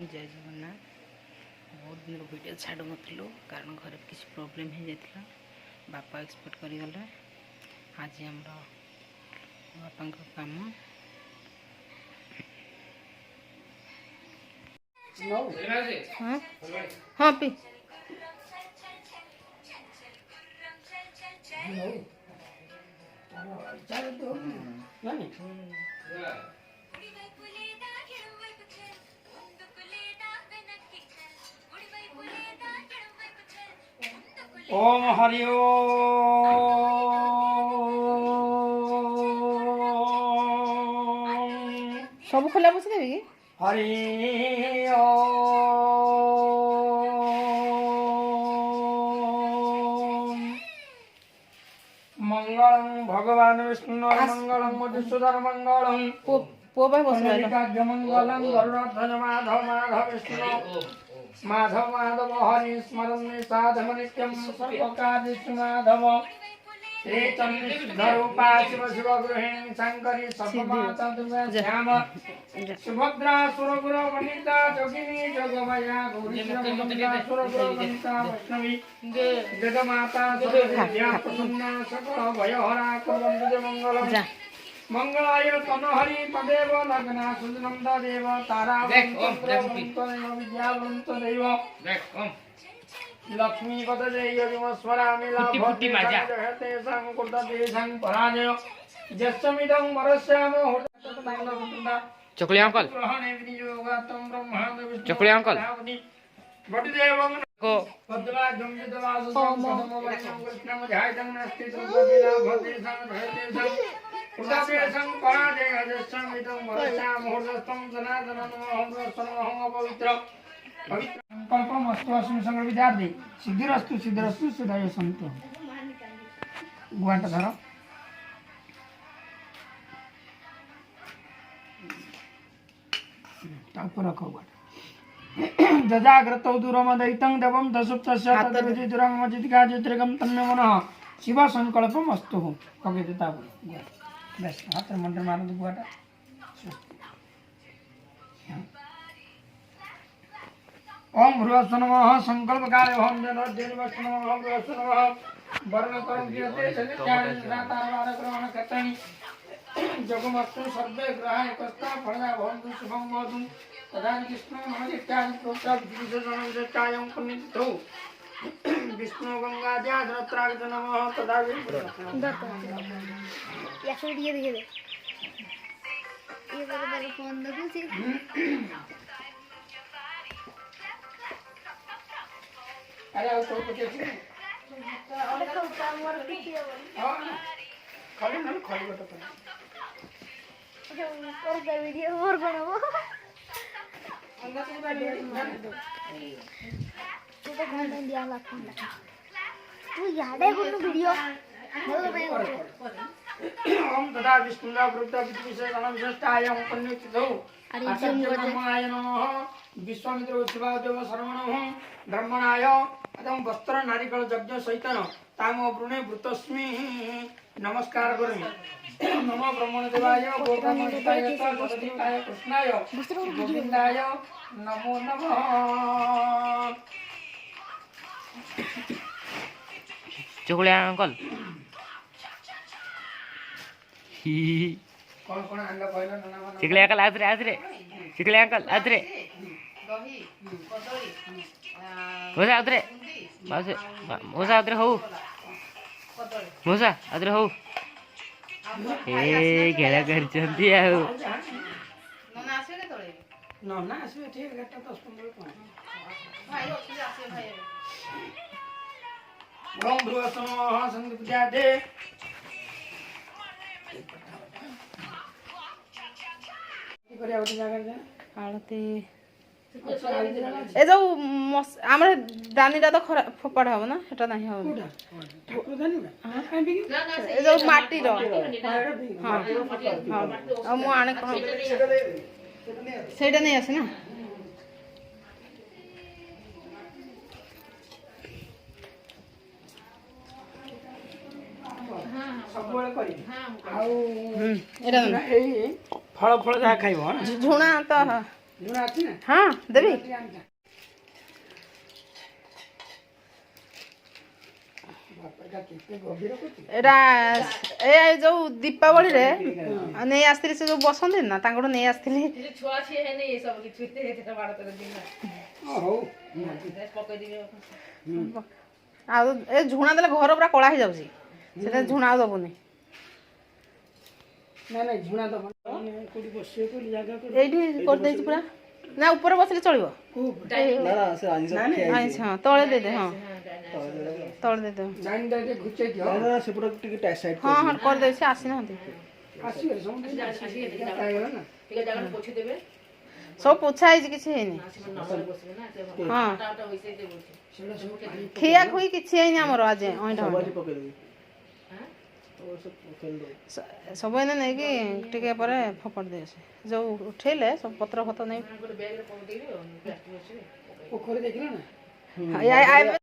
जय जगन्नाथ। बहुत दिन वीडियो छाड़ू नु कारण घर किसी प्रोब्लेम हो जाता बापा एक्सपोर्ट करगले। आज आम बापा काम हाँ हाँ पी ओम हरि ओम सब खोला बस देवी कि हरि ओम मंगलं भगवान विष्णु मंगलं मधुसूदन मंगलं पो भाई बस मंगलं गरुड़ध्वज माधव माधव विष्णु माधव माधव हरि स्मरण साधव नित्यं सर्वकार्येषु माधव श्री चन्द्ररूपा शिव शिव गृहिणी शंकरी सपमाता दुर्गा श्याम सुभद्रा सुरगुरु वनिता जोगिनी जोगमया गौरी श्रीमंता सुरगुरु वनिता वैष्णवी जगमाता सर्वविद्या प्रसन्ना सकल भयहरा कुर्वन्तु मंगलम् मंगलाय तनहरि तदेव लग्ना सुजनं तदेव तारावन्तदेव विद्यावन्तदेव लक्ष्मी पदजय विमस्मरामि लाभते संकुर्दते संपराजय यस्मिदं वरस्याम चकली अंकल चकली अंकल वटदेवं को पद्माजं विद्वासं पद्मवनं कृष्णं ध्यायतं नस्ति तुल्येन भवति संभयते उदादेशं पराजय यस्मिदं वरस्याम मुहूर्तं जनार्दनं सर्वं पवित्र संकल्पमस्तु अस्मिन् संकल्प विद्यार्थी सिद्धिरस्तु सिद्धिरस्तु सिद्धाय सन्तु गुवांटा धर तापर रखो जजाग्रतौ दूरमदैतं देवं दशुप्तस्य तद्विधि दुरंगमजितका जित्रगम तन्मे मनः शिव संकल्पमस्तु ओके देता बस हाथ मंत्र मारो दो गुवांटा ओम भृवस्व नमः संकल्पकाले ओम देवस्व नमः ओम भृवस्व नमः वर्णकरं कीर्ते चलित्यानि रातावारक्रमण कर्तनि जगमस्तु सर्वे ग्रहाः एकस्ता फलदा भवन्तु शुभं भवतु तदानि कृष्णं नमस्कारान् प्रोक्ता विशेषणं पुण्यतिथौ विष्णु गंगाद्याद्रत्राग नमः तदा या वीडियो दिखे दे ये मेरे फोन देखो सी अरे और तो कुछ नहीं और तो मोर वीडियो हां खाली ना खाली बता और का वीडियो और बनाओ अंदर से बैठ तू तो घंटा दिया ला तू याद है कोन वीडियो ओम तदा विष्णुदा प्रोक्ता विशेषणं विशिष्टायं पुण्यतिथौ अर्थमाय नमः विश्वामित्र शिवादेव शरवणः ब्रह्मणाय अदम वस्त्र नारिकल यज्ञ सहितन ताम वृणे वृतस्मि नमस्कार करोमि नमो ब्रह्मणदेवाय गोब्रह्मणदेवाय तद्देवाय कृष्णाय गोविन्दाय नमो नमः चकली अंकल कौन कौन आंगा कहला नाना चिकले अंकल आज रे चिकले अंकल आज रे दही कदली मोसा आज रे मोसा आज रे हो मोसा आज रे हो ए खेला करचंती आ नना आसे के तळे ना आसबे ठीक है 10-15 को भाई ओके आसे भाई ओम भृवस्व नमः संविद्याते करे आउट जागर जा आलती अच्छा आइ जाना ए जो हमर दानीटा तो फोपाड़ हबो ना एटा नाही हबो ठाकुर दानी ना हां काई बिकी ए जो माटी रो हां हां आ मु आने कह सेटा नहीं आसे ना सब बेले करी हां आउ एटा एई फल फल जा खाइबो झुणा तो ଝୁଣା ଅଛି ନା ହଁ ଦେବି। ଟିକେ ଆଣିଥା। ବାପା ଏଟା କେତେ ଗଭୀର କରୁଛି। ଏଇଟା ଏ ଯୋଉ ଦୀପାବଳିରେ ନେଇ ଆସିଥିଲି, ସେ ଯୋଉ ବସନ୍ତି ନା ତାଙ୍କଠୁ ନେଇ ଆସିଥିଲି। ଛୁଆ ସିଏ ହେଇନି ଏ ସବୁ କିଛି ବାଡ଼ ତେର ଦିନ ହଉ ପକେଇଦେବି। ଆଉ ଏ ଝୁଣା ଦେଲେ ଘର ପୁରା କଳା ହେଇଯାଉଛି, ସେଟା ଝୁଣା ଆଉ ଦବୁନି। ନାଇଁ ନାଇଁ ଝୁଣା ଦବ କୋଉଠି ବସିବେ କୋଉଠି ଜାଗା କୋଉଠି ଏଇଠି କରିଦେଇଛି ପୁରା। ନା ଉପରେ ବସିଲେ ଚଳିବ। ଆଇଁଷ ହଁ ତଳେ ଦେଇଦେ, ହଁ ତଳେ ଦେଇଦେ। ଲାଇନଟା ଟିକେ ଘୁଚେଇ ଦିଅ। ହଁ ହଁ କରିଦେଇଛି, ଆସିନାହାନ୍ତି। ଆସିବେ ସମସ୍ତେ ହେଇଗଲା ନା। ଟିକେ ଜାଗା ପୋଛିଦେବେ। ସବୁ ପୋଛା ହେଇଛି, କିଛି ହେଇନି। ହଁ ସେଗୁଡ଼ା ସବୁ ପାଣି ଖିଆ ଖୁଇ କିଛି ହେଇନି ଆମର ଆଜି। ଅଇଁଠା ସବୁ ଏନେ ନେଇକି ଟିକେ ପରେ ଫୋପାଡ଼ି ଦେଇଛି। ଯୋଉ ଉଠେଇଲେ ସବୁ ପତ୍ର ଫତ୍ର ନେଇ ପୋଖରୀ ଦେଖିଲ ନା। ଆଇବେ।